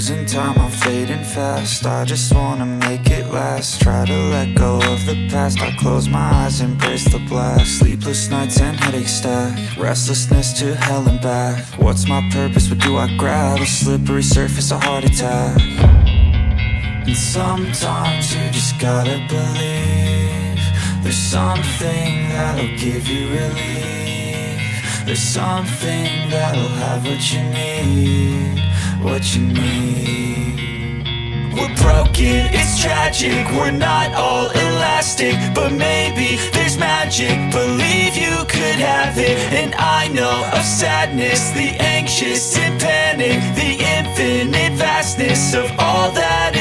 losing time, I'm fading fast. I just wanna make it last. Try to let go of the past. I close my eyes, embrace the blast. Sleepless nights and headaches stack. Restlessness to hell and back. What's my purpose? What do I grab? A slippery surface, a heart attack. And sometimes you just gotta believe there's something that'll give you relief. There's something that'll have what you need, what you need. We're broken, it's tragic, we're not all elastic, but maybe there's magic, believe you could have it. And I know of sadness, the anxious and panic, the infinite vastness of all that